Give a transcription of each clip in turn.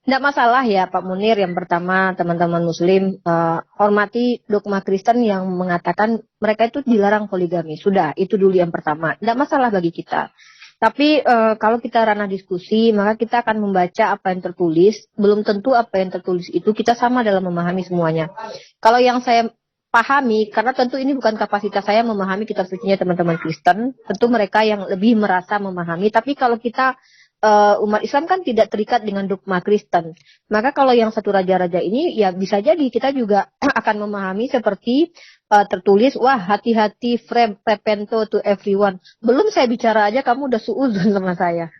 Nggak masalah ya Pak Munir. Yang pertama, teman-teman Muslim, hormati dogma Kristen yang mengatakan mereka itu dilarang poligami. Sudah, itu dulu yang pertama. Nggak masalah bagi kita. Tapi kalau kita ranah diskusi, maka kita akan membaca apa yang tertulis. Belum tentu apa yang tertulis itu kita sama dalam memahami semuanya. Kalau yang saya pahami, karena tentu ini bukan kapasitas saya memahami kitab sucinya teman-teman Kristen. Tentu mereka yang lebih merasa memahami. Tapi kalau kita umat Islam kan tidak terikat dengan dogma Kristen. Maka kalau yang satu raja-raja ini ya bisa jadi kita juga akan memahami seperti tertulis, wah hati-hati repento to everyone. Belum saya bicara aja kamu udah suudzon sama saya.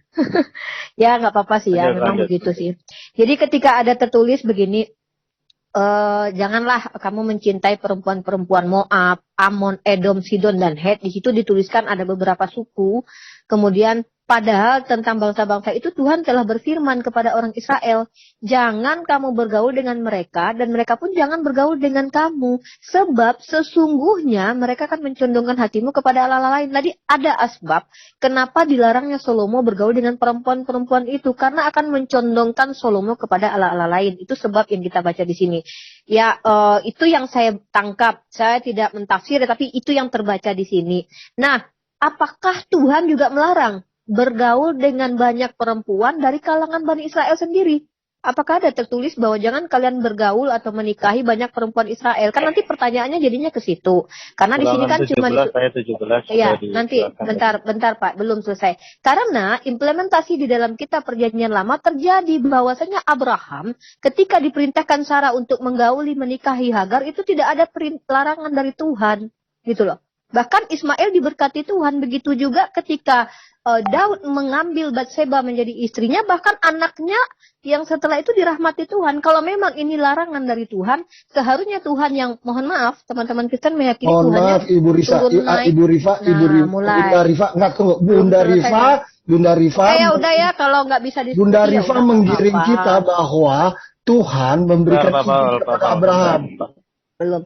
Ya nggak apa-apa sih ya, memang begitu sih. Jadi ketika ada tertulis begini, janganlah kamu mencintai perempuan-perempuan Moab, Amon, Edom, Sidon, dan Het. Di situ dituliskan ada beberapa suku. Kemudian padahal tentang bangsa-bangsa itu Tuhan telah berfirman kepada orang Israel, jangan kamu bergaul dengan mereka dan mereka pun jangan bergaul dengan kamu. Sebab sesungguhnya mereka akan mencondongkan hatimu kepada Allah lain. Tadi ada asbab kenapa dilarangnya Salomo bergaul dengan perempuan-perempuan itu. Karena akan mencondongkan Salomo kepada Allah lain. Itu sebab yang kita baca di sini. Ya, itu yang saya tangkap. Saya tidak mentafsir, tapi itu yang terbaca di sini. Nah, apakah Tuhan juga melarang bergaul dengan banyak perempuan dari kalangan Bani Israel sendiri? Apakah ada tertulis bahwa jangan kalian bergaul atau menikahi banyak perempuan Israel? Kan nanti pertanyaannya jadinya ke situ. Karena di sini kan cuma ayat 17. Ya, nanti bentar Pak, belum selesai. Karena implementasi di dalam kitab Perjanjian Lama terjadi bahwasanya Abraham ketika diperintahkan Sarah untuk menggauli menikahi Hagar itu tidak ada larangan dari Tuhan, gitu loh. Bahkan Ismail diberkati Tuhan, begitu juga ketika Daud mengambil Batseba menjadi istrinya, bahkan anaknya yang setelah itu dirahmati Tuhan. Kalau memang ini larangan dari Tuhan, seharusnya Tuhan yang, mohon maaf, teman-teman Kristen meyakini Tuhannya Ibu Risa, Ibu Rifa, Bunda Rifa, enggak tunggu, Bunda Rifa. Ya udah ya, kalau nggak bisa diskusi. Bunda Rifa menggiring kita bahwa Tuhan memberikan izin kepada Abraham. Belum.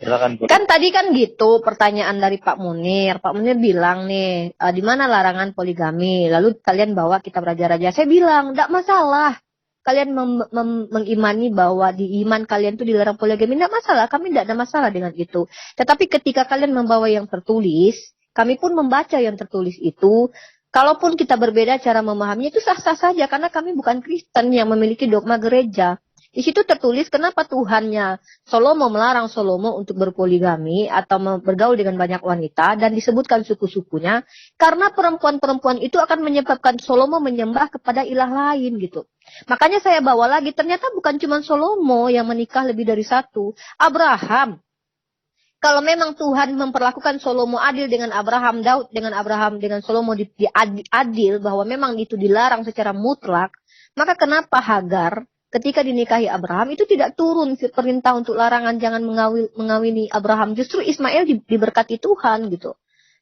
Kan tadi kan gitu pertanyaan dari Pak Munir. Pak Munir bilang nih, di mana larangan poligami? Lalu kalian bawa kitab raja-raja. Saya bilang, enggak masalah. Kalian mengimani bahwa di iman kalian itu dilarang poligami, enggak masalah. Kami enggak ada masalah dengan itu. Tetapi ketika kalian membawa yang tertulis, kami pun membaca yang tertulis itu. Kalaupun kita berbeda cara memahaminya itu sah-sah saja karena kami bukan Kristen yang memiliki dogma gereja. Di situ tertulis kenapa Tuhannya Salomo melarang Salomo untuk berpoligami atau bergaul dengan banyak wanita dan disebutkan suku-sukunya karena perempuan-perempuan itu akan menyebabkan Salomo menyembah kepada ilah lain gitu. Makanya saya bawa lagi ternyata bukan cuma Salomo yang menikah lebih dari satu, Abraham. Kalau memang Tuhan memperlakukan Salomo adil dengan Abraham, Daud dengan Abraham, dengan Salomo adil bahwa memang itu dilarang secara mutlak, maka kenapa Hagar ketika dinikahi Abraham itu tidak turun perintah untuk larangan jangan mengawini Abraham. Justru Ismail diberkati Tuhan gitu.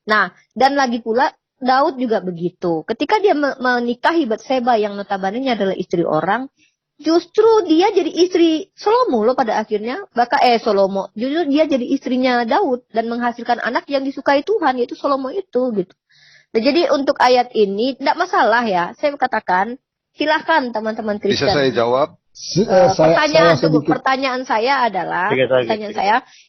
Nah, dan lagi pula Daud juga begitu. Ketika dia menikahi Batseba yang notabene adalah istri orang, justru dia jadi istri Salomo loh pada akhirnya. Salomo, justru dia jadi istrinya Daud dan menghasilkan anak yang disukai Tuhan, yaitu Salomo itu gitu. Nah, jadi untuk ayat ini tidak masalah ya. Saya katakan silahkan teman-teman Kristen. Bisa saya jawab? Pertanyaan saya adalah,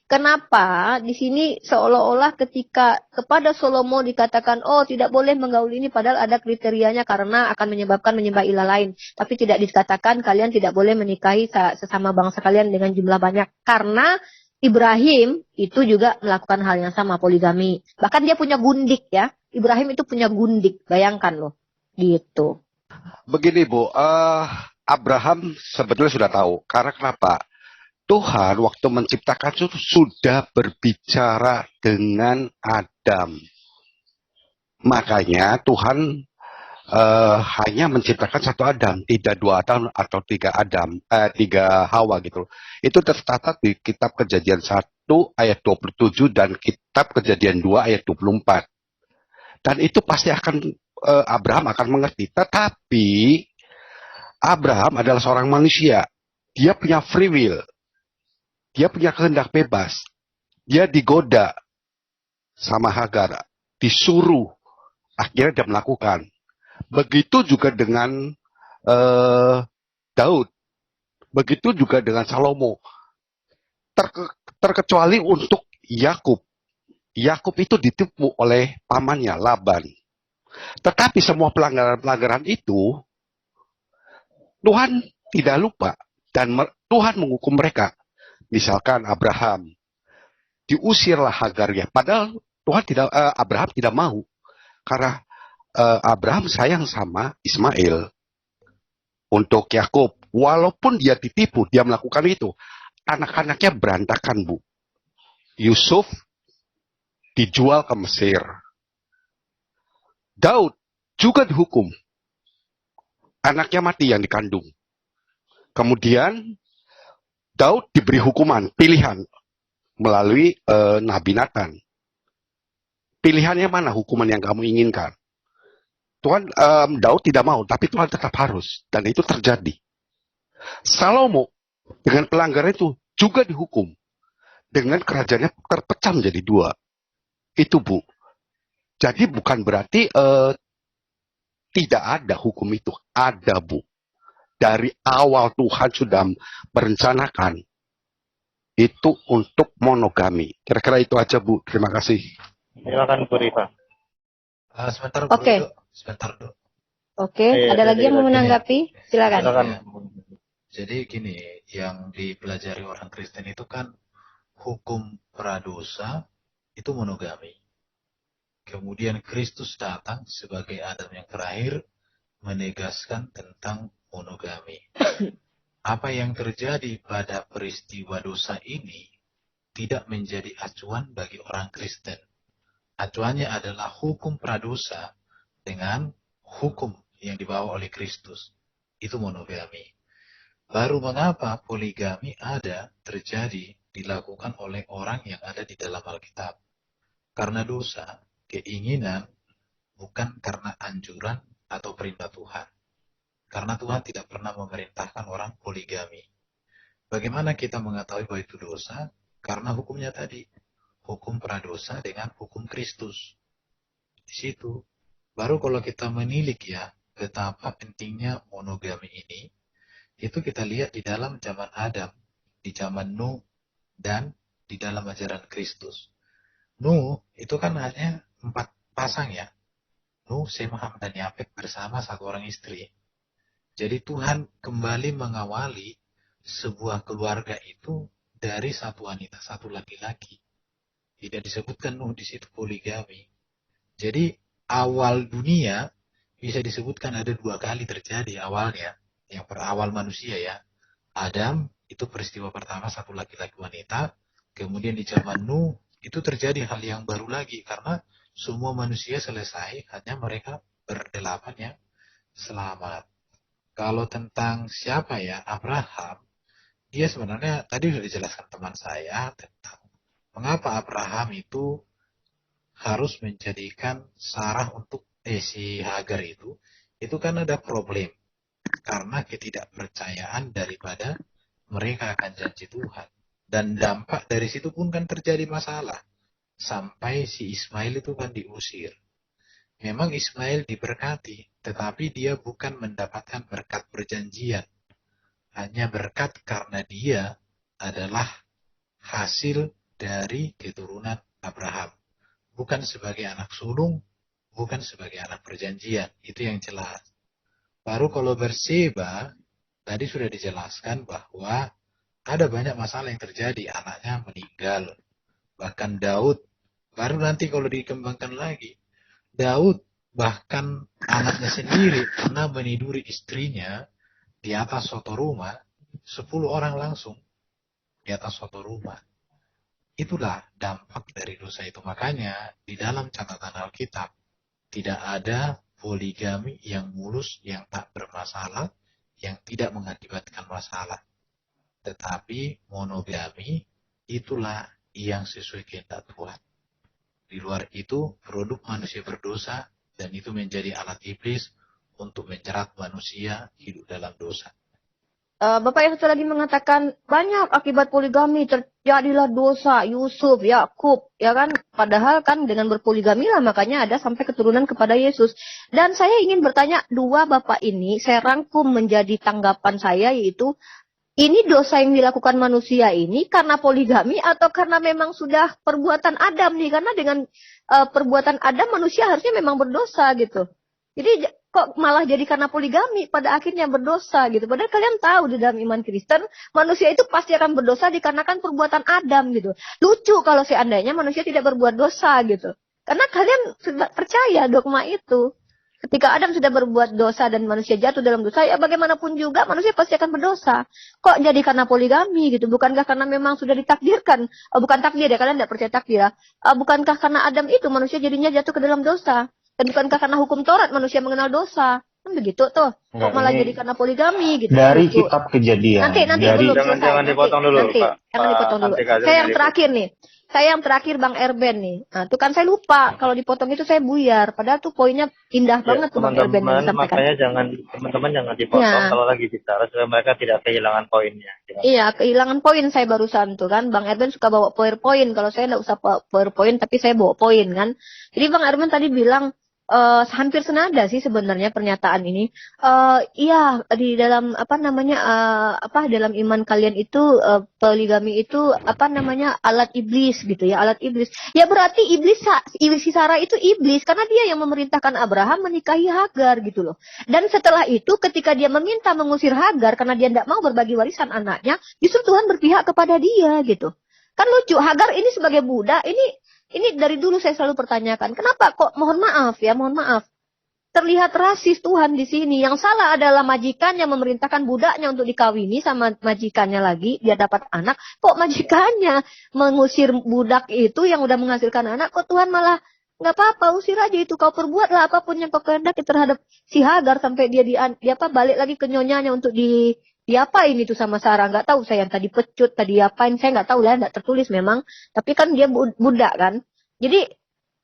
kenapa di sini seolah-olah ketika kepada Salomo dikatakan, oh tidak boleh menggauli ini, padahal ada kriterianya karena akan menyembah ilah lain. Tapi tidak dikatakan kalian tidak boleh menikahi sesama bangsa kalian dengan jumlah banyak. Karena Ibrahim itu juga melakukan hal yang sama, poligami. Bahkan dia punya gundik ya. Ibrahim itu punya gundik, bayangkan loh. Gitu. Begini Bu, Abraham sebetulnya sudah tahu. Karena kenapa? Tuhan waktu menciptakan itu sudah berbicara dengan Adam. Makanya Tuhan hanya menciptakan satu Adam, tidak dua Adam atau tiga Hawa gitu. Itu tercatat di kitab Kejadian 1 ayat 27 dan kitab Kejadian 2 ayat 24. Dan itu pasti Abraham akan mengerti. Tetapi Abraham adalah seorang manusia. Dia punya free will. Dia punya kehendak bebas. Dia digoda sama Hagar. Disuruh. Akhirnya dia melakukan. Begitu juga dengan Daud. Begitu juga dengan Salomo. Terkecuali untuk Yakub. Yakub itu ditipu oleh pamannya Laban. Tetapi semua pelanggaran-pelanggaran itu Tuhan tidak lupa dan Tuhan menghukum mereka. Misalkan Abraham, diusirlah Hagarnya. Padahal Abraham tidak mau karena Abraham sayang sama Ismail. Untuk Yakub, walaupun dia ditipu, dia melakukan itu. Anak-anaknya berantakan, Bu. Yusuf dijual ke Mesir. Daud juga dihukum. Anaknya mati yang dikandung. Kemudian Daud diberi hukuman, pilihan melalui Nabi Nathan. Pilihannya mana hukuman yang kamu inginkan? Daud tidak mau, tapi Tuhan tetap harus. Dan itu terjadi. Salomo dengan pelanggaran itu juga dihukum. Dengan kerajaannya terpecah menjadi 2. Itu, Bu. Jadi bukan berarti tidak ada hukum itu. Ada, Bu. Dari awal Tuhan sudah merencanakan itu untuk monogami. Kira-kira itu aja, Bu. Terima kasih. Silakan Bu Rifa. Sebentar, Bu. Oke. Sebentar, Bu. Oke, ada lagi yang mau menanggapi? Silakan. Jadi gini, yang dipelajari orang Kristen itu kan hukum pradosa itu monogami. Kemudian Kristus datang sebagai Adam yang terakhir menegaskan tentang monogami. Apa yang terjadi pada peristiwa dosa ini tidak menjadi acuan bagi orang Kristen. Acuannya adalah hukum pradosa dengan hukum yang dibawa oleh Kristus. Itu monogami. Baru mengapa poligami terjadi, dilakukan oleh orang yang ada di dalam Alkitab. Karena dosa, keinginan, bukan karena anjuran atau perintah Tuhan. Karena Tuhan tidak pernah memerintahkan orang poligami. Bagaimana kita mengetahui bahwa itu dosa? Karena hukumnya tadi. Hukum pradosa dengan hukum Kristus. Di situ. Baru kalau kita menilik ya, betapa pentingnya monogami ini, itu kita lihat di dalam zaman Adam, di zaman Nuh, dan di dalam ajaran Kristus. Nuh itu kan hanya 4 pasang ya. Nuh, Sem, Ham, dan Yafet bersama 1 orang istri. Jadi Tuhan kembali mengawali sebuah keluarga itu dari 1 wanita, 1 laki-laki. Tidak disebutkan Nuh di situ poligami. Jadi awal dunia bisa disebutkan ada 2 kali terjadi awalnya. Yang berawal manusia ya. Adam itu peristiwa pertama 1 laki-laki wanita. Kemudian di zaman Nuh itu terjadi hal yang baru lagi. Karena semua manusia selesai. Hanya mereka berdelapan yang selamat. Kalau tentang siapa ya? Abraham. Dia sebenarnya tadi sudah dijelaskan teman saya. Tentang mengapa Abraham itu harus menjadikan Sarah untuk si Hagar itu. Itu kan ada problem. Karena ketidakpercayaan daripada mereka akan janji Tuhan. Dan dampak dari situ pun kan terjadi masalah. Sampai si Ismail itu kan diusir. Memang Ismail diberkati, tetapi dia bukan mendapatkan berkat perjanjian. Hanya berkat karena dia adalah hasil dari keturunan Abraham. Bukan sebagai anak sulung, bukan sebagai anak perjanjian. Itu yang jelas. Baru kalau Berseba, tadi sudah dijelaskan bahwa ada banyak masalah yang terjadi. Anaknya meninggal. Bahkan Daud. Baru nanti kalau dikembangkan lagi. Daud bahkan anaknya sendiri pernah meniduri istrinya di atas suatu rumah. 10 orang langsung di atas suatu rumah. Itulah dampak dari dosa itu. Makanya di dalam catatan Alkitab tidak ada poligami yang mulus, yang tak bermasalah, yang tidak mengakibatkan masalah. Tetapi monogami itulah yang sesuai kehendak Tuhan. Di luar itu produk manusia berdosa dan itu menjadi alat iblis untuk menjerat manusia hidup dalam dosa. Bapak yang satu lagi mengatakan banyak akibat poligami terjadilah dosa Yusuf, Yakub, ya kan? Padahal kan dengan berpoligami lah makanya ada sampai keturunan kepada Yesus. Dan saya ingin bertanya 2 bapak ini, saya rangkum menjadi tanggapan saya yaitu ini dosa yang dilakukan manusia ini karena poligami atau karena memang sudah perbuatan Adam nih? Karena dengan perbuatan Adam manusia harusnya memang berdosa gitu. Jadi kok malah jadi karena poligami pada akhirnya berdosa gitu. Padahal kalian tahu di dalam iman Kristen manusia itu pasti akan berdosa dikarenakan perbuatan Adam gitu. Lucu kalau seandainya manusia tidak berbuat dosa gitu. Karena kalian sudah percaya dogma itu. Ketika Adam sudah berbuat dosa dan manusia jatuh dalam dosa, ya bagaimanapun juga manusia pasti akan berdosa. Kok jadi karena poligami gitu? Bukankah karena memang sudah ditakdirkan? Bukan takdir ya, kalian tidak percaya takdir ya. Bukankah karena Adam itu manusia jadinya jatuh ke dalam dosa? Dan bukankah karena hukum Taurat manusia mengenal dosa? Kan begitu tuh. Kok malah jadi karena poligami gitu. Dari gitu. kitab Kejadian. Nanti dari... belum selesai. Jangan dipotong dulu, nanti. Pak. Jangan dipotong dulu. Saya yang terakhir nih. Saya yang terakhir Bang Erben nih. Nah, itu kan saya lupa. Kalau dipotong itu saya buyar. Padahal tuh poinnya indah banget tuh Bang Erben yang disampaikan. Makanya teman-teman jangan dipotong kalau lagi bicara supaya mereka tidak kehilangan poinnya. Iya, kehilangan poin saya barusan tuh kan. Bang Erben suka bawa PowerPoint. Kalau saya nggak usah PowerPoint, tapi saya bawa poin kan. Jadi Bang Erben tadi bilang hampir senada sih sebenarnya pernyataan ini. Iya, di dalam dalam iman kalian itu poligami itu alat iblis gitu ya, alat iblis. Ya berarti si Sarah itu iblis karena dia yang memerintahkan Abraham menikahi Hagar gitu loh. Dan setelah itu ketika dia meminta mengusir Hagar karena dia tidak mau berbagi warisan anaknya, justru Tuhan berpihak kepada dia gitu. Kan lucu, Hagar ini sebagai budak, ini dari dulu saya selalu pertanyakan, kenapa kok mohon maaf, terlihat rasis Tuhan di sini. Yang salah adalah majikan yang memerintahkan budaknya untuk dikawini sama majikannya lagi, dia dapat anak. Kok majikannya mengusir budak itu yang udah menghasilkan anak, kok Tuhan malah nggak apa-apa, usir aja itu, kau perbuatlah apapun yang kau kehendaki terhadap si Hagar sampai dia balik lagi ke nyonyanya untuk diapain itu sama Sarah, nggak tahu saya, yang tadi pecut, tadi apain, saya nggak tahu lah, nggak tertulis memang, tapi kan dia budak kan. Jadi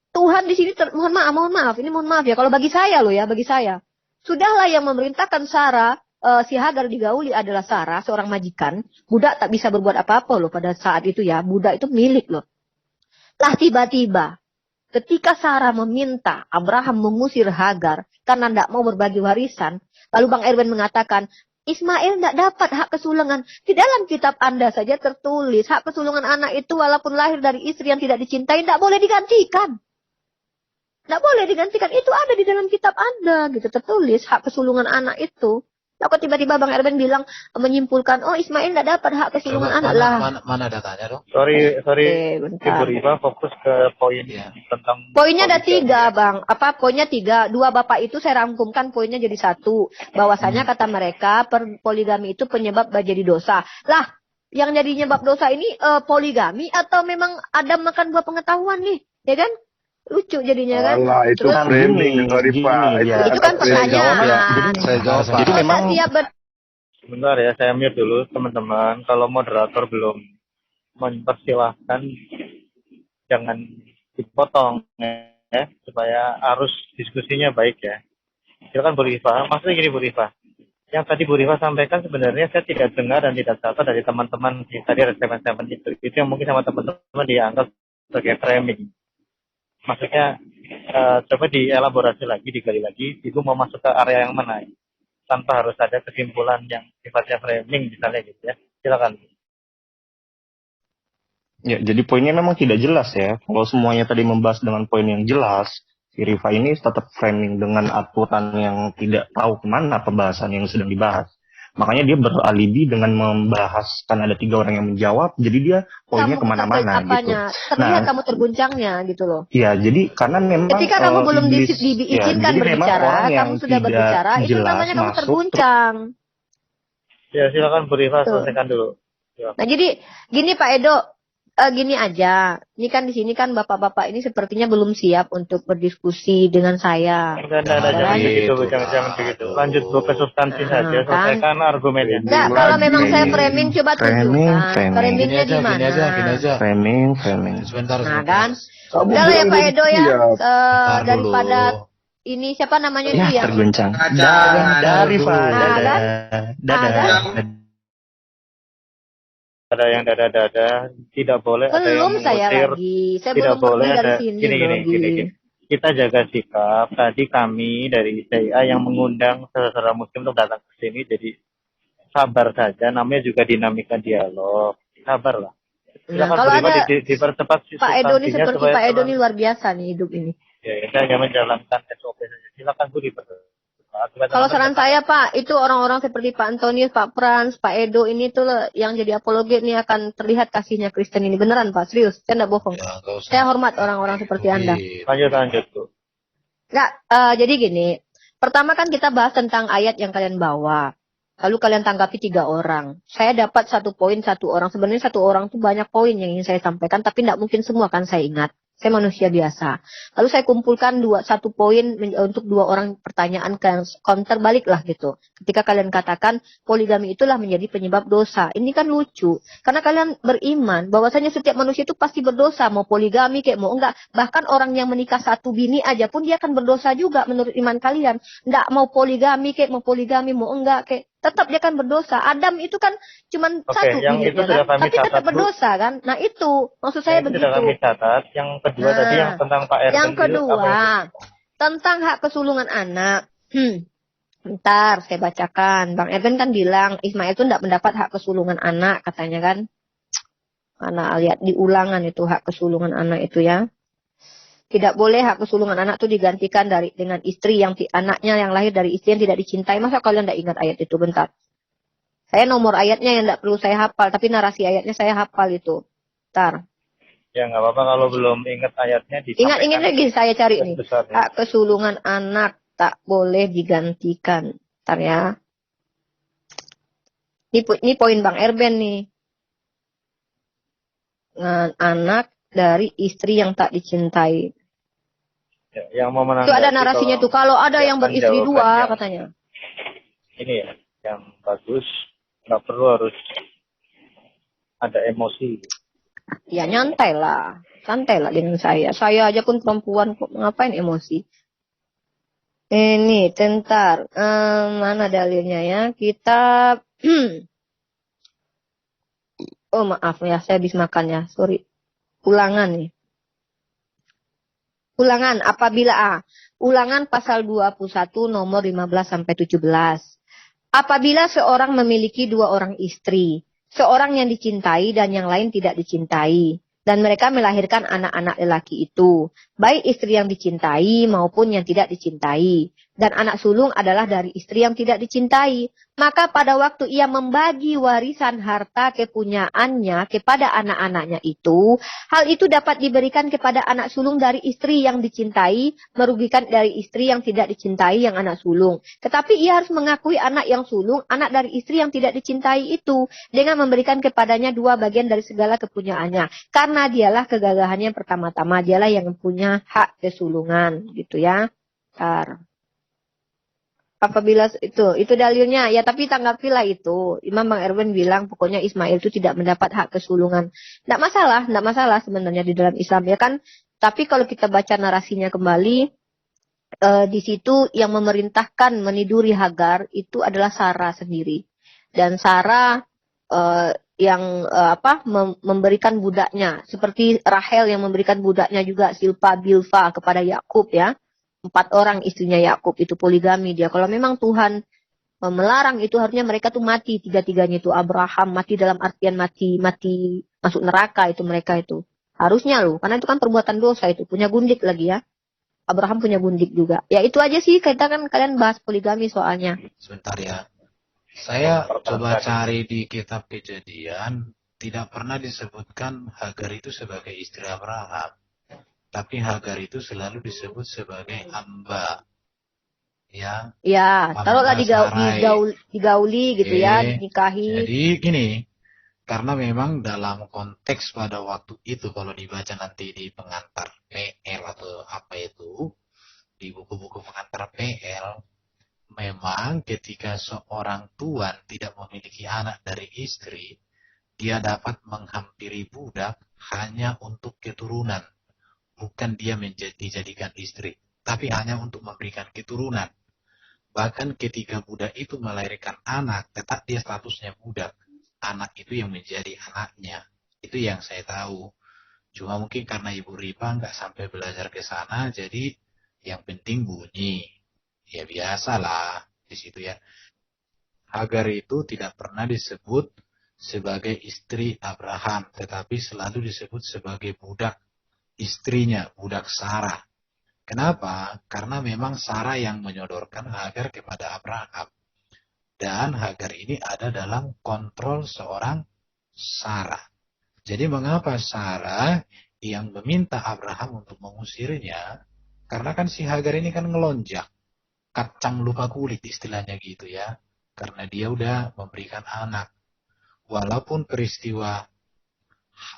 Tuhan di sini mohon maaf ya, kalau bagi saya loh ya, bagi saya sudahlah yang memerintahkan Sarah si Hagar digauli adalah Sarah, seorang majikan. Budak tak bisa berbuat apa-apa loh pada saat itu ya, budak itu milik loh. Lah tiba-tiba ketika Sarah meminta Abraham mengusir Hagar karena tidak mau berbagi warisan, lalu Bang Erwin mengatakan Ismail tidak dapat hak kesulungan. Di dalam kitab Anda saja tertulis, hak kesulungan anak itu walaupun lahir dari istri yang tidak dicintai, tidak boleh digantikan. Tidak boleh digantikan. Itu ada di dalam kitab Anda, gitu tertulis, hak kesulungan anak itu. Lalu tiba-tiba Bang Erben bilang, menyimpulkan, oh Ismail tidak dapat hak kesulungan anak lah. Mana datanya dong? Sorry, bentar. Ibu Riva fokus ke poin tentang... Poinnya ada 3, Bang. Poinnya 3. 2 Bapak itu saya rangkumkan poinnya jadi 1. Bahwasanya kata mereka, poligami itu penyebab jadi dosa. Lah, yang jadi penyebab dosa ini poligami atau memang Adam makan buah pengetahuan nih? Ya kan? Lucu jadinya kan. Allah, itu framing Rifa. Itu kan pertanyaan. Saya jawab. Jadi memang Sebentar ya, saya mute dulu teman-teman. Kalau moderator belum mempersilahkan, jangan dipotong ya, supaya arus diskusinya baik ya. Silakan Bu Rifa. Maksudnya gini Bu Rifa, yang tadi Bu Rifa sampaikan sebenarnya saya tidak dengar dan tidak catat dari teman-teman di tadi resemen itu yang mungkin sama teman-teman dianggap sebagai framing. Maksudnya coba dielaborasi lagi, digali lagi, ibu mau masuk ke area yang mana, tanpa harus ada kesimpulan yang sifatnya framing misalnya gitu ya. Silakan. Ya, jadi poinnya memang tidak jelas ya. Kalau semuanya tadi membahas dengan poin yang jelas, si Rifa ini tetap framing dengan aturan yang tidak tahu kemana pembahasan yang sedang dibahas. Makanya dia beralibi dengan membahas, kan ada 3 orang yang menjawab, jadi dia poinnya kemana-mana gitu. Terlihat kamu terguncang gitu loh. Iya, jadi karena memang ketika kamu belum diizinkan berbicara, kamu sudah berbicara, itu namanya kamu terguncang. Ya, silakan Bu Rifa selesaikan dulu. Nah, jadi gini Pak Edo, gini aja. Ini kan di sini kan bapak-bapak ini sepertinya belum siap untuk berdiskusi dengan saya. Jangan begitu. Lanjut ke substansi saja, selesaikan argumennya. Enggak, kalau memang saya framing, coba tunjukkan. Framingnya di mana? Gini aja. Framing. Sebentar. Nah kan, udah lah ya Pak Edo ya, daripada ini siapa namanya itu ya? Terguncang. Dari Ada yang dada-dada, tidak boleh ada yang belum saya mengusir, lagi. Saya tidak belum boleh dari ada sini. Gini. Kita jaga sikap. Tadi kami dari CIA yang mengundang saudara muslim untuk datang ke sini, jadi sabar saja, namanya juga dinamika dialog. Sabarlah. Nah, Silakan kalau Bu Rifa ada dipercepat Pak Edo ini substansinya seperti supaya Pak Edo terang. ini luar biasa nih hidup ini. Ya, saya hanya menjalankan SOP saja. Silakan Bu dipercepat. Supaya Kalau teman-teman saran saya Pak, itu orang-orang seperti Pak Antonius, Pak Frans, Pak Edo ini tuh yang jadi apologet nih akan terlihat kasihnya Kristen ini. Beneran Pak, serius. Saya nggak bohong. Ya, nggak usah. Saya hormat orang-orang seperti Anda. Lanjut Bu. Nggak, jadi gini. Pertama kan kita bahas tentang ayat yang kalian bawa. Lalu kalian tanggapi 3 orang. Saya dapat 1 poin 1 orang. Sebenarnya 1 orang tuh banyak poin yang ingin saya sampaikan, tapi tidak mungkin semua kan saya ingat. Saya manusia biasa. Lalu saya kumpulkan 1 poin untuk 2 orang pertanyaan counter balik lah gitu. Ketika kalian katakan poligami itulah menjadi penyebab dosa. Ini kan lucu. Karena kalian beriman bahwasanya setiap manusia itu pasti berdosa. Mau poligami kayak mau enggak. Bahkan orang yang menikah 1 bini aja pun dia akan berdosa juga menurut iman kalian. Enggak mau poligami kayak mau poligami mau enggak kayak. Tetap dia kan berdosa. Adam itu kan cuma 1 bini kan. Tapi tetap berdosa kan. Nah itu maksud saya begitu. Sudah kami catat. Yang kedua tadi yang tentang Pak Erwin. Yang kedua tentang hak kesulungan anak. Bentar saya bacakan. Bang Erwin kan bilang Ismail itu tidak mendapat hak kesulungan anak katanya kan. Mana lihat di ulangan itu hak kesulungan anak itu ya. Tidak boleh hak kesulungan anak itu digantikan dengan istri yang anaknya yang lahir dari istri yang tidak dicintai. Masa kalian tidak ingat ayat itu? Bentar. Saya nomor ayatnya yang tidak perlu saya hafal, tapi narasi ayatnya saya hafal itu. Bentar. Ya nggak apa-apa kalau belum ingat ayatnya disampaikan. Ingat lagi saya cari nih. Besar, ya. Hak kesulungan anak tak boleh digantikan. Bentar ya. Ini poin Bang Erben nih. Anak dari istri yang tak dicintai. Ya, yang mau menanggapi itu ada narasinya tuh. Kalau ada yang beristri 2 katanya. Ini ya, yang bagus. Nggak perlu harus ada emosi. Ya nyantai lah. Santai lah dengan saya. Saya aja pun perempuan kok ngapain emosi. Ini tentar. Mana dalilnya ya? Kita. Oh maaf ya, saya habis makan ya. Sorry. Ulangan nih. Ulangan apabila Ulangan pasal 21 nomor 15 sampai 17. Apabila seorang memiliki 2 orang istri, seorang yang dicintai dan yang lain tidak dicintai, dan mereka melahirkan anak-anak lelaki itu, baik istri yang dicintai maupun yang tidak dicintai, dan anak sulung adalah dari istri yang tidak dicintai, maka pada waktu ia membagi warisan harta kepunyaannya kepada anak-anaknya itu, hal itu dapat diberikan kepada anak sulung dari istri yang dicintai, merugikan dari istri yang tidak dicintai yang anak sulung. Tetapi ia harus mengakui anak yang sulung, anak dari istri yang tidak dicintai itu, dengan memberikan kepadanya 2 bagian dari segala kepunyaannya. Karena dialah kegagahannya yang pertama-tama, dialah yang punya hak kesulungan, gitu ya. Bentar. Apabila itu dalilnya ya, tapi tanggapilah itu. Imam Bang Erwin bilang pokoknya Ismail itu tidak mendapat hak kesulungan. Tidak masalah sebenarnya di dalam Islam ya kan. Tapi kalau kita baca narasinya kembali, di situ yang memerintahkan meniduri Hagar itu adalah Sarah sendiri. Dan Sarah yang memberikan budaknya, seperti Rahel yang memberikan budaknya juga Silpa Bilfa kepada Yakub ya. 4 orang istrinya Yakub itu poligami dia. Kalau memang Tuhan melarang itu harusnya mereka tuh mati 3-3-nya itu. Abraham mati dalam artian mati masuk neraka itu mereka itu. Harusnya loh, karena itu kan perbuatan dosa itu. Punya gundik lagi ya. Abraham punya gundik juga. Ya itu aja sih, kita kan kalian bahas poligami soalnya. Sebentar ya. Saya coba cari di kitab Kejadian, tidak pernah disebutkan Hagar itu sebagai istri Abraham. Tapi Hagar itu selalu disebut sebagai hamba. Ya. Ya, taruhlah digauli gitu ya, dinikahi. Jadi gini, karena memang dalam konteks pada waktu itu kalau dibaca nanti di pengantar PL atau apa itu, di buku-buku pengantar PL, memang ketika seorang tuan tidak memiliki anak dari istri, dia dapat menghampiri budak hanya untuk keturunan. Bukan dia dijadikan istri, tapi hanya untuk memberikan keturunan. Bahkan ketika budak itu melahirkan anak, tetap dia statusnya budak. Anak itu yang menjadi anaknya. Itu yang saya tahu. Cuma mungkin karena Ibu Rifa nggak sampai belajar ke sana, jadi yang penting bunyi. Ya biasalah di situ ya. Hagar itu tidak pernah disebut sebagai istri Abraham, tetapi selalu disebut sebagai budak istrinya, budak Sarah. Kenapa? Karena memang Sarah yang menyodorkan Hagar kepada Abraham. Dan Hagar ini ada dalam kontrol seorang Sarah. Jadi mengapa Sarah yang meminta Abraham untuk mengusirnya? Karena kan si Hagar ini kan ngelonjak. Kacang lupa kulit istilahnya gitu ya. Karena dia udah memberikan anak. Walaupun peristiwa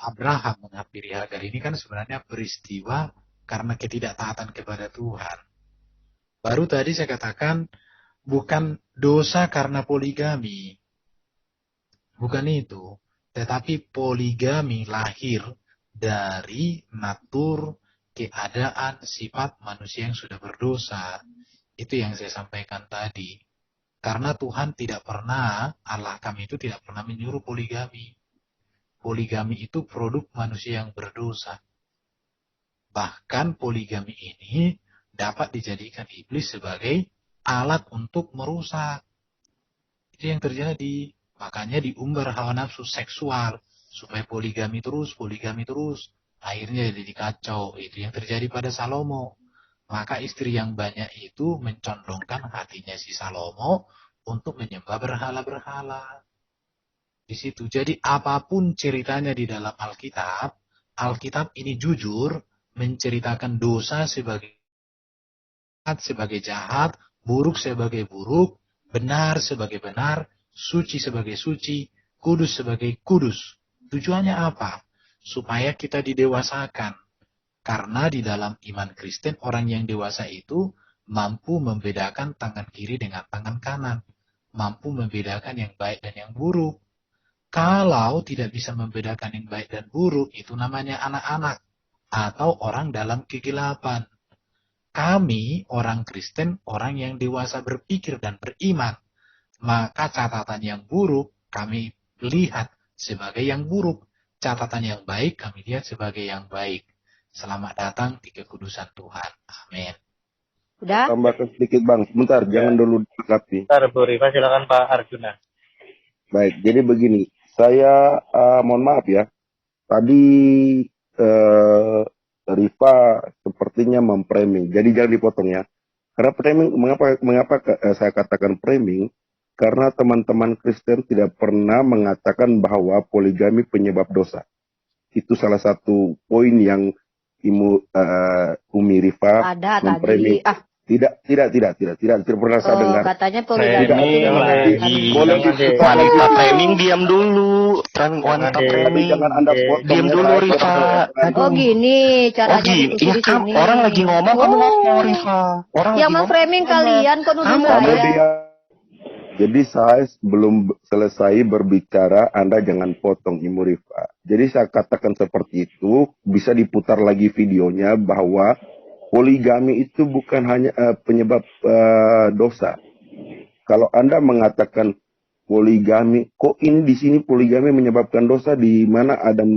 Abraham menghampiri Hagar ini kan sebenarnya peristiwa karena ketidaktaatan kepada Tuhan. Baru tadi saya katakan bukan dosa karena poligami. Bukan itu. Tetapi poligami lahir dari natur, keadaan, sifat manusia yang sudah berdosa. Itu yang saya sampaikan tadi. Karena Tuhan tidak pernah, Allah kami itu tidak pernah menyuruh poligami. Poligami itu produk manusia yang berdosa. Bahkan poligami ini dapat dijadikan iblis sebagai alat untuk merusak. Itu yang terjadi. Makanya diumbar hawa nafsu seksual. Supaya poligami terus. Akhirnya jadi kacau. Itu yang terjadi pada Salomo. Maka istri yang banyak itu mencondongkan hatinya si Salomo untuk menyembah berhala-berhala. Di situ. Jadi apapun ceritanya di dalam Alkitab, Alkitab ini jujur menceritakan dosa sebagai jahat, buruk sebagai buruk, benar sebagai benar, suci sebagai suci, kudus sebagai kudus. Tujuannya apa? Supaya kita didewasakan. Karena di dalam iman Kristen, orang yang dewasa itu mampu membedakan tangan kiri dengan tangan kanan. Mampu membedakan yang baik dan yang buruk. Kalau tidak bisa membedakan yang baik dan buruk, itu namanya anak-anak. Atau orang dalam kegelapan. Kami, orang Kristen, orang yang dewasa berpikir dan beriman. Maka catatan yang buruk, kami lihat sebagai yang buruk. Catatan yang baik, kami lihat sebagai yang baik. Selamat datang di kekudusan Tuhan. Amin. Udah? Tambahkan sedikit Bang, sebentar, jangan dulu ditanggapi. Bentar Bu Rifa, silakan Pak Arjuna. Baik, jadi begini, saya mohon maaf ya, tadi Rifa sepertinya memframing, jadi jangan dipotong ya. Karena framing, mengapa saya katakan framing? Karena teman-teman Kristen tidak pernah mengatakan bahwa poligami penyebab dosa. Itu salah satu poin yang Umi Rifa Ada memframing. tadi. Tidak pernah saya dengar. Katanya poligami Wanita framing diam dulu. Wanita framing. Jangan Anda potong. Diam dulu Rifa. Oh gini caranya diskusi Iya di kan sini. orang lagi ngomong kamu ngomong Rifa. Orang Yang lagi memframing kalian kok nuduh Kamu saya. dia. Jadi saya belum selesai berbicara, Anda jangan potong Ibu Rifa. Jadi saya katakan seperti itu, bisa diputar lagi videonya bahwa poligami itu bukan hanya penyebab dosa. Kalau Anda mengatakan poligami, kok ini di sini poligami menyebabkan dosa, di mana Adam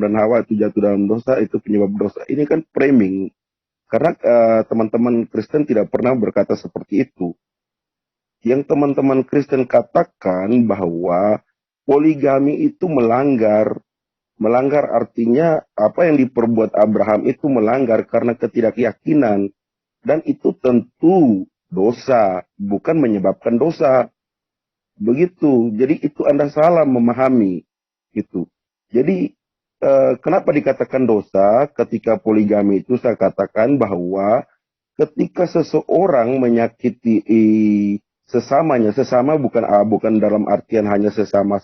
dan Hawa itu jatuh dalam dosa, itu penyebab dosa. Ini kan framing. Karena teman-teman Kristen tidak pernah berkata seperti itu. Yang teman-teman Kristen katakan bahwa poligami itu melanggar. Melanggar artinya apa yang diperbuat Abraham itu melanggar karena ketidakyakinan. Dan itu tentu dosa, bukan menyebabkan dosa. Begitu. Jadi itu Anda salah memahami. Gitu. Jadi kenapa dikatakan dosa ketika poligami itu saya katakan bahwa ketika seseorang menyakiti sesamanya, sesama bukan dalam artian hanya sesama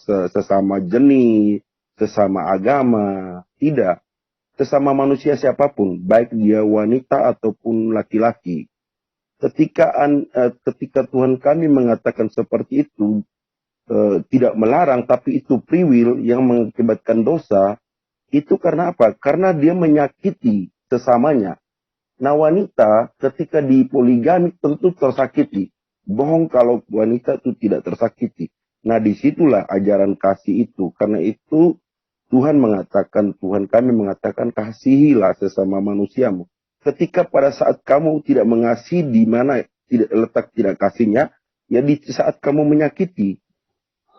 jenis, sesama agama, tidak. Sesama manusia siapapun, baik dia wanita ataupun laki-laki. Ketika Tuhan kami mengatakan seperti itu, tidak melarang, tapi itu free will yang mengakibatkan dosa, itu karena apa? Karena dia menyakiti sesamanya. Nah wanita ketika di poligami tentu tersakiti. Bohong kalau wanita itu tidak tersakiti. Nah disitulah ajaran kasih itu. Karena itu Tuhan kami mengatakan kasihilah sesama manusiamu. Ketika pada saat kamu tidak mengasihi di mana tidak letak tidak kasihnya, Ya di saat kamu menyakiti,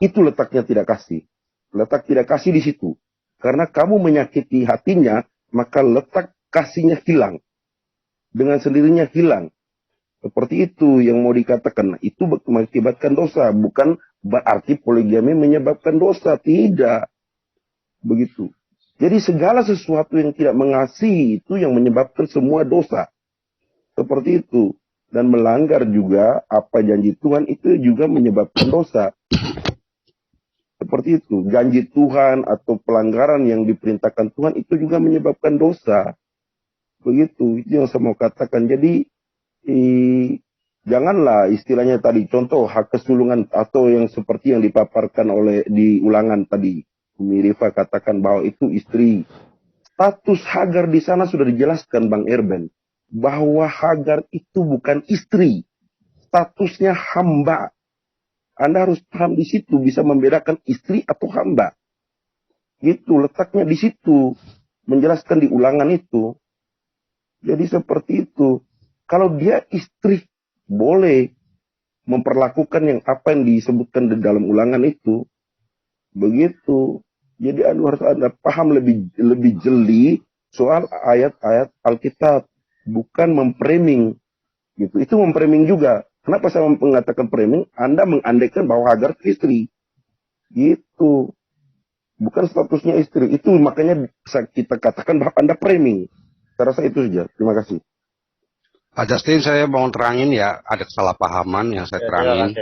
itu letaknya tidak kasih. Letak tidak kasih di situ. Karena kamu menyakiti hatinya, maka letak kasihnya hilang. Dengan sendirinya hilang. Seperti itu yang mau dikatakan. Nah, itu mengakibatkan dosa. Bukan berarti poligami menyebabkan dosa. Tidak. Begitu. Jadi segala sesuatu yang tidak mengasihi itu yang menyebabkan semua dosa. Seperti itu. Dan melanggar juga apa janji Tuhan itu juga menyebabkan dosa. Seperti itu. Janji Tuhan atau pelanggaran yang diperintahkan Tuhan itu juga menyebabkan dosa. Begitu. Itu yang saya mau katakan. Jadi janganlah istilahnya tadi. Contoh hak kesulungan atau yang seperti yang dipaparkan oleh di ulangan tadi. Umi Rifa katakan bahwa itu istri. Status Hagar di sana sudah dijelaskan Bang Erben. Bahwa Hagar itu bukan istri. Statusnya hamba. Anda harus paham di situ. Bisa membedakan istri atau hamba. Gitu. Letaknya di situ. Menjelaskan di ulangan itu. Jadi seperti itu. Kalau dia istri. Boleh. Memperlakukan yang apa yang disebutkan di dalam ulangan itu. Begitu. Jadi harus Anda paham lebih jeli. Soal ayat-ayat Alkitab. Bukan memframing, gitu. Itu memframing juga. Kenapa saya mengatakan framing? Anda mengandaikan bahwa Hagar istri, gitu. Bukan statusnya istri. Itu makanya kita katakan bahwa Anda framing. Saya rasa itu saja. Terima kasih. Pak Justin, saya mau terangin ya, ada kesalahpahaman yang saya terangin.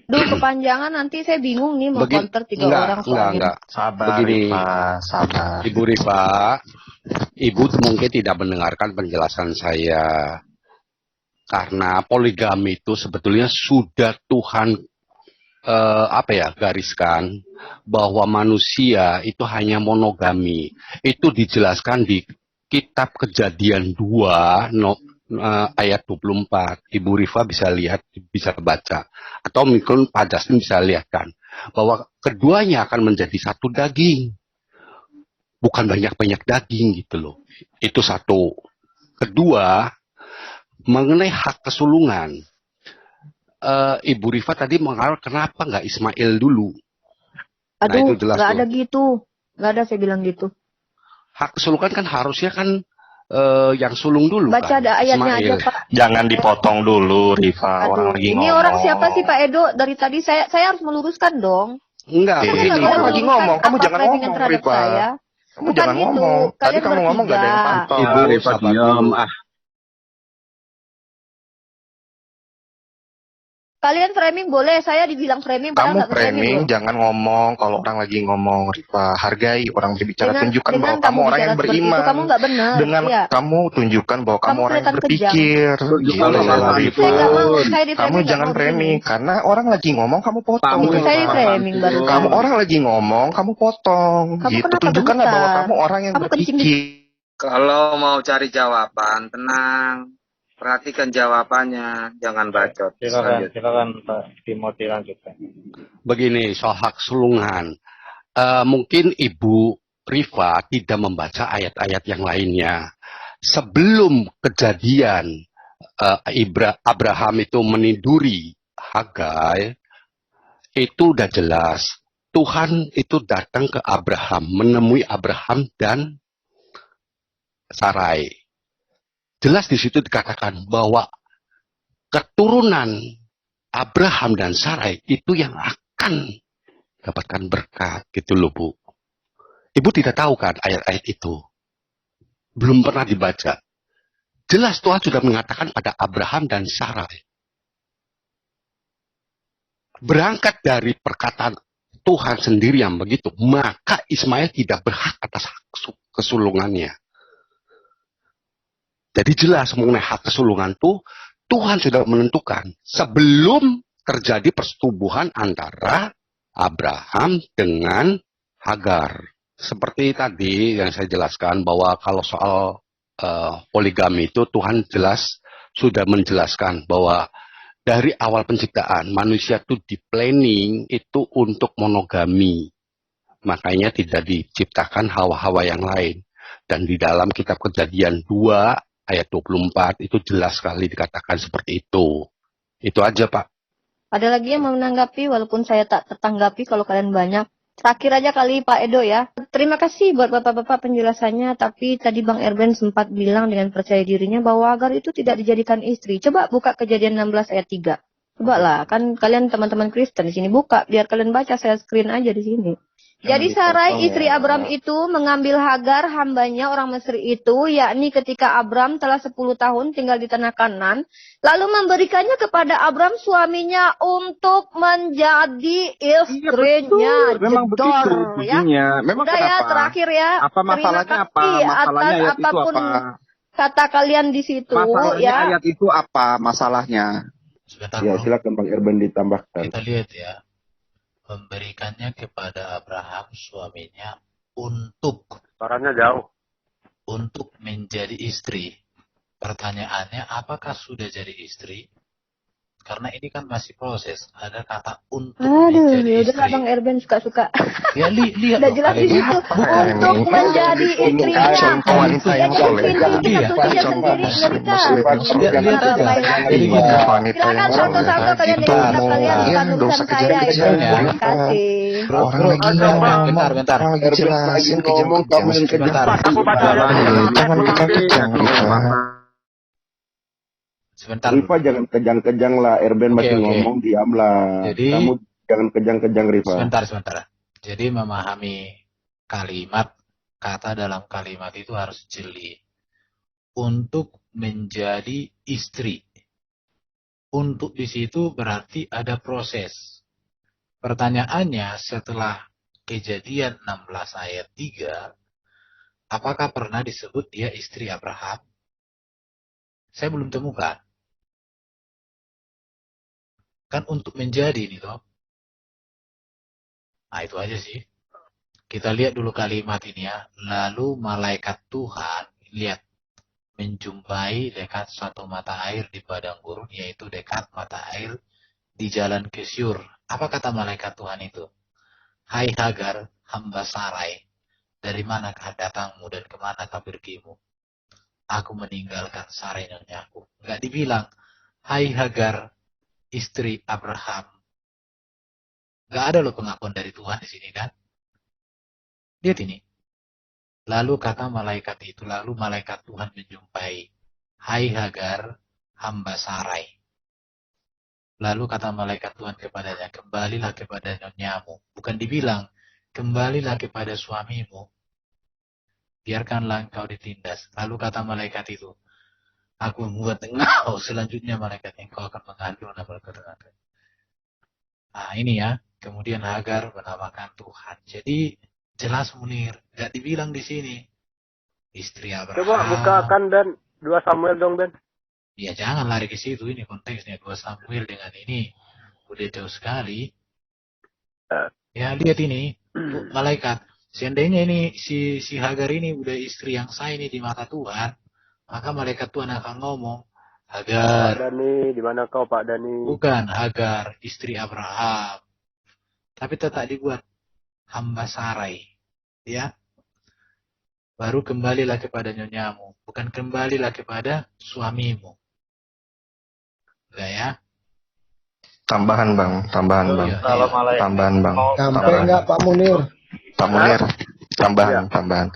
Duh, kepanjangan nanti saya bingung nih mau counter 3 orang soalnya. Enggak. Sabar, Begini, Rifa, sabar. Ibu Rifa, Ibu mungkin tidak mendengarkan penjelasan saya. Karena poligami itu sebetulnya sudah Tuhan gariskan bahwa manusia itu hanya monogami. Itu dijelaskan di Kitab Kejadian 2 ayat 24. Ibu Rifa bisa lihat, bisa baca. Atau mungkin Pak Justin bisa lihat kan. Bahwa keduanya akan menjadi satu daging. Bukan banyak-banyak daging gitu loh. Itu satu. Kedua, mengenai hak kesulungan. Ibu Rifa tadi mengarah kenapa nggak Ismail dulu? Aduh, nah, itu jelas nggak ada gitu. Nggak ada saya bilang gitu. Hak kesulungan kan harusnya kan yang sulung dulu. Baca kan? ada ayatnya Ismail. aja Pak. Jangan dipotong dulu, Rifa. Aduh, Orang lagi ini ngomong. orang siapa sih Pak Edo? Dari tadi saya harus meluruskan dong. Enggak, Saya begini. nggak Orang boleh lagi meluruskan ngomong, kamu apa jangan framing ngomong, terhadap Rifa. saya. Kamu Bukan jangan gitu. ngomong. Tadi Kalian kamu ngomong gak ada yang bertiga. pantau. Ibu, Rifa diam. Kalian framing boleh, saya dibilang framing padahal Kamu nggak framing framing, loh. jangan ngomong kalau orang lagi ngomong, Rifa. Hargai orang berbicara, tunjukkan dengan bahwa kamu orang yang bicara seperti beriman. itu, kamu nggak benar. Dengan Iya. kamu tunjukkan bahwa kamu orang yang kelihatan berpikir. Tunjukkan Gitu, bahwa Rifa. Saya nggak mau, saya di Kamu framing nggak jangan mau framing, begini. karena orang lagi ngomong, kamu potong. Kamu Saya di Rifa. framing baru. Kamu orang lagi ngomong, kamu potong. Kamu Gitu, kenapa tunjukkanlah bentar? bahwa kamu orang yang Kamu kencing di berpikir. Kalau mau cari jawaban, tenang. Perhatikan jawabannya, jangan bacot. Silakan Pak Timothy lanjutkan. Begini, soal hak sulungan. Mungkin Ibu Rifa tidak membaca ayat-ayat yang lainnya. Sebelum kejadian Abraham itu meniduri Hagar, itu udah jelas. Tuhan itu datang ke Abraham, menemui Abraham dan Sarai. Jelas di situ dikatakan bahwa keturunan Abraham dan Sarai itu yang akan dapatkan berkat, gitu loh Bu. Ibu tidak tahu kan ayat-ayat itu? Belum pernah dibaca. Jelas Tuhan sudah mengatakan pada Abraham dan Sarai. Berangkat dari perkataan Tuhan sendiri yang begitu, maka Ismail tidak berhak atas hak kesulungannya. Jadi jelas mengenai hak kesulungan itu Tuhan sudah menentukan sebelum terjadi persetubuhan antara Abraham dengan Hagar. Seperti tadi yang saya jelaskan bahwa kalau soal poligami itu Tuhan jelas sudah menjelaskan bahwa dari awal penciptaan manusia itu di planning itu untuk monogami. Makanya tidak diciptakan hawa-hawa yang lain. Dan di dalam kitab Kejadian 2 ayat 24 itu jelas sekali dikatakan seperti itu. Itu aja Pak. Ada lagi yang mau menanggapi, walaupun saya tak tertanggapi kalau kalian banyak. Terakhir aja kali Pak Edo ya. Terima kasih buat Bapak-Bapak penjelasannya, tapi tadi Bang Erben sempat bilang dengan percaya dirinya bahwa Hagar itu tidak dijadikan istri. Coba buka Kejadian 16 ayat 3. Coba lah, kan kalian teman-teman Kristen di sini buka, biar kalian baca, saya screen aja di sini. Jadi Sarai istri Abram itu mengambil Hagar hambanya orang Mesir itu, yakni ketika Abram telah 10 tahun tinggal di tanah Kanan, lalu memberikannya kepada Abram suaminya untuk menjadi istrinya. Betul, memang begitu bunyinya. Memang Udah kenapa? ya, terakhir ya. Apa masalahnya apa? Masalahnya ayat itu apapun apa? kata kalian di situ Masalahnya ya. ayat itu apa masalahnya? Sebentar, Ya, Bro. silakan Bang Erben ditambahkan. Kita lihat ya. Memberikannya kepada Abraham suaminya untuk Suaranya jauh. untuk menjadi istri. Pertanyaannya, apakah sudah jadi istri? Karena ini kan masih proses. Ada kata untuk Aduh, menjadi ya udah istri. Bang Erben suka-suka. Ya lihat Udah dong, jelas di kalian. situ untuk menjadi istrinya. wanita yang soleh. Inti kita tuh aja sendiri ngerika. Lihat aja. Jadi gini, Silakan satu-satu kalian yang kita kalian bukan urusan saya itu. Terima kasih. Orang lagi ngomong, bentar. Erben lagi ngomong, kamu yang Sebentar. Aku baca Jangan kejang-kejang, Rifa. Sebentar. Rifa jangan kejang-kejang lah, Erben masih Oke. ngomong, diamlah. Jadi- Kamu jangan kejang-kejang, Rifa. Sebentar. Jadi memahami kalimat, kata dalam kalimat itu harus jeli. Untuk menjadi istri. Untuk di situ berarti ada proses. Pertanyaannya setelah Kejadian 16 ayat 3, apakah pernah disebut dia istri Abraham? Saya belum temukan. Kan untuk menjadi ini toh. Nah itu aja sih. Kita lihat dulu kalimat ini ya. Lalu malaikat Tuhan, lihat, menjumpai dekat suatu mata air di padang gurun, yaitu dekat mata air di jalan ke Syur. Apa kata malaikat Tuhan itu? Hai Hagar, hamba Sarai, dari manakah datangmu dan kemanakah pergimu? Aku meninggalkan Sarai nonyaku. Enggak dibilang, hai Hagar, istri Abraham. Enggak ada loh pengakuan dari Tuhan di sini kan? Lihat ini. Lalu kata malaikat itu, lalu malaikat Tuhan menjumpai, hai Hagar, hamba Sarai. Lalu kata malaikat Tuhan kepadanya, kembalilah kepada nonyamu. Bukan dibilang, kembalilah kepada suamimu. Biarkanlah engkau ditindas. Lalu kata malaikat itu, aku membuat engkau, selanjutnya malaikat engkau akan mengandung dan berketurunan. Nah ini ya, kemudian Hagar menamakan Tuhan. Jadi jelas Munir, gak dibilang di sini istri Abraham. Coba bukakan Dan 2 Samuel dong Dan. Ya jangan lari ke situ, ini konteksnya 2 Samuel dengan ini udah jauh sekali. Ya lihat ini, malaikat. Seandainya ini si Hagar ini udah istri yang sah ini di mata Tuhan, maka malaikat Tuhan akan ngomong, Pak Hagar, Dani, di mana kau Pak Dani? bukan Hagar, istri Abraham. Tapi tetap dibuat hamba Sarai. Ya. Baru kembalilah kepada nyonya,mu, bukan kembalilah kepada suamimu. Enggak ya? Tambahan bang. Iya. Kalau malah Tambahan bang. mau Sampai enggak Pak Munir? Pak Munir, tambahan.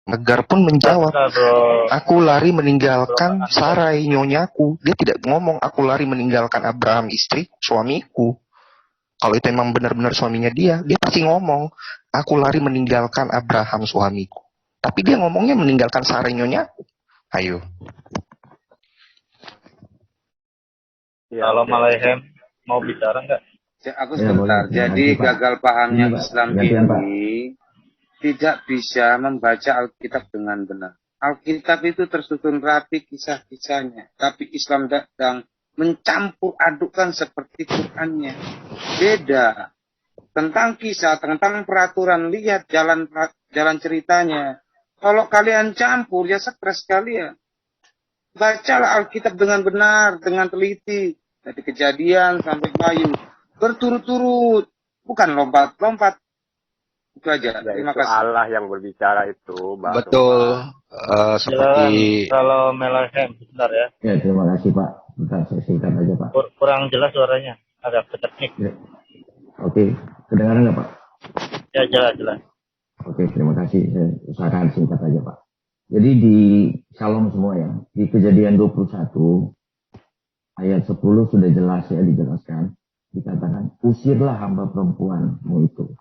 Hagar pun menjawab, Bentar, bro. aku lari meninggalkan Sarai nyonyaku. Dia tidak ngomong aku lari meninggalkan Abraham istri suamiku. Kalau itu memang benar-benar suaminya dia pasti ngomong, aku lari meninggalkan Abraham suamiku. Tapi dia ngomongnya meninggalkan Sarai nyonyaku. Ayo. Ya, Kalau oke. Malahem mau bicara nggak? Aku sebentar. Jadi gagal pahamnya Islam ini tidak bisa membaca Alkitab dengan benar. Alkitab itu tersusun rapi kisah-kisahnya, tapi Islam sedang mencampur adukkan seperti Qurannya. Beda. Tentang kisah, tentang peraturan, lihat jalan ceritanya. Kalau kalian campur, ya stres kalian. Bacalah Alkitab dengan benar, dengan teliti. Dari Kejadian sampai Wahyu. Berturut-turut. Bukan lompat-lompat. Itu aja. Ya, Terima itu kasih. Allah yang berbicara itu. Baru, Betul. Pak. Seperti Kalau Malahem, sebentar ya. Ya, terima kasih Pak. Bentar, saya singkat aja Pak. Kurang jelas suaranya, agak keteknik. Ya. Oke, kedengaran nggak Pak? Ya, jelas. Oke, terima kasih. Saya usahakan singkat aja Pak. Jadi di Shalom semua ya, di Kejadian 21 ayat 10 sudah jelas ya dijelaskan. Dikatakan, usirlah hamba perempuanmu itu.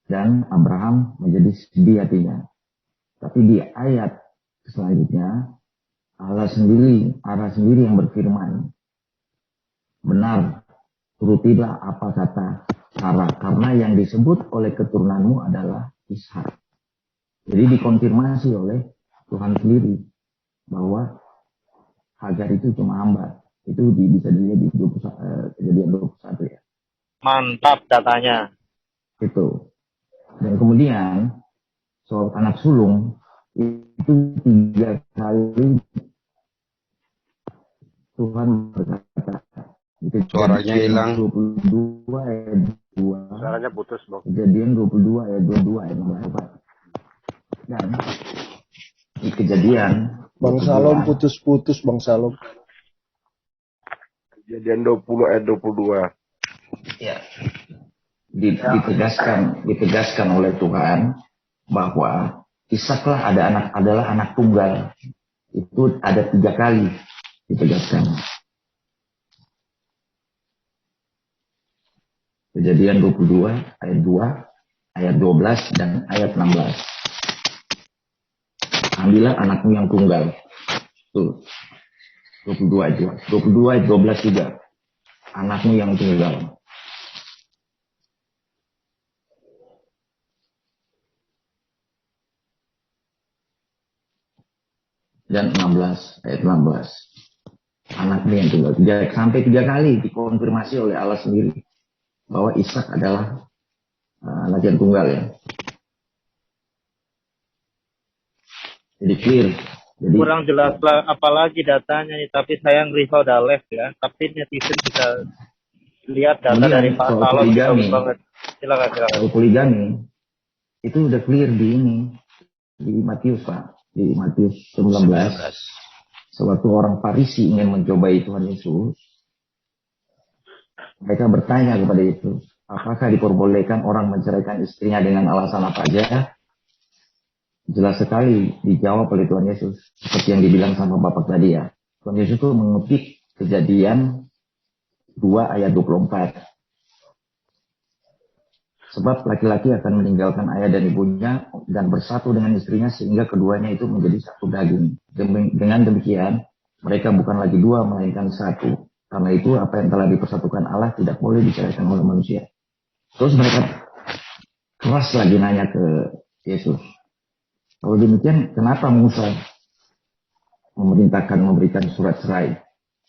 Dan Abraham menjadi sedih hatinya. Tapi di ayat selanjutnya, Allah sendiri yang berfirman, benar, turutilah apa kata Sarah, karena yang disebut oleh keturunanmu adalah Ishak. Jadi dikonfirmasi oleh Tuhan sendiri bahwa Hagar itu cuma hamba. Itu bisa dilihat di Kejadian 21 ya. Mantap datanya. Itu. Dan kemudian soal anak sulung itu 3 kali Tuhan berkata. Suaranya hilang. 22 ayat 2. Suaranya putus, Bang. Kejadian 22 ayat 22 ayat 16. Dan di Kejadian Bang Salom putus-putus Bang Salom. Kejadian 20 ayat 22. Ya. Ditegaskan oleh Tuhan bahwa Ishaklah adalah anak tunggal. Itu ada 3 kali ditegaskan. Kejadian 22 ayat 2, ayat 12 dan ayat 16. Ambillah anakmu yang tunggal. Tuh. 22 ayat 12 juga. Anakmu yang tunggal. Dan 16 ayat 16. Anakmu yang tunggal. Sampai 3 kali dikonfirmasi oleh Allah sendiri bahwa Ishak adalah anak yang tunggal ya. Jadi clear. Jadi, kurang jelas lah apalagi datanya nih, tapi sayang Riva udah live ya. Tapi netizen bisa lihat data dari Pak Salom bagus banget. Silakan. Soal poligami itu udah clear di Matius Pak, di Matius 19. Sewaktu orang Farisi ingin mencobai Tuhan Yesus, mereka bertanya kepada Yesus, apakah diperbolehkan orang menceraikan istrinya dengan alasan apa aja? Jelas sekali dijawab oleh Tuhan Yesus. Seperti yang dibilang sama Bapak tadi ya. Tuhan Yesus itu mengutip Kejadian 2 ayat 24. Sebab laki-laki akan meninggalkan ayah dan ibunya dan bersatu dengan istrinya sehingga keduanya itu menjadi satu daging. Dengan demikian, mereka bukan lagi 2 melainkan 1. Karena itu apa yang telah dipersatukan Allah tidak boleh diceraikan oleh manusia. Terus mereka keras lagi nanya ke Yesus. Kalau demikian, kenapa Musa memberikan surat cerai?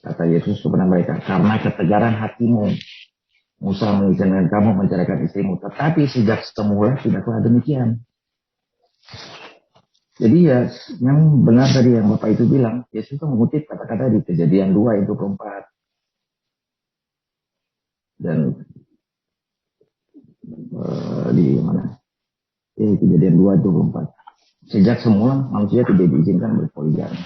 Kata Yesus kepada mereka, karena ketegaran hatimu. Musa mengizinkan kamu menceraikan istrimu, tetapi sejak semula tidaklah demikian. Jadi ya, yang benar tadi yang Bapak itu bilang, Yesus itu mengutip kata-kata di Kejadian 2 ayat 24. Dan di mana? Kejadian 2 ayat 24. Sejak semula manusia tidak diizinkan berpoligami.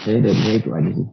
Saya dari saya itu aja sih.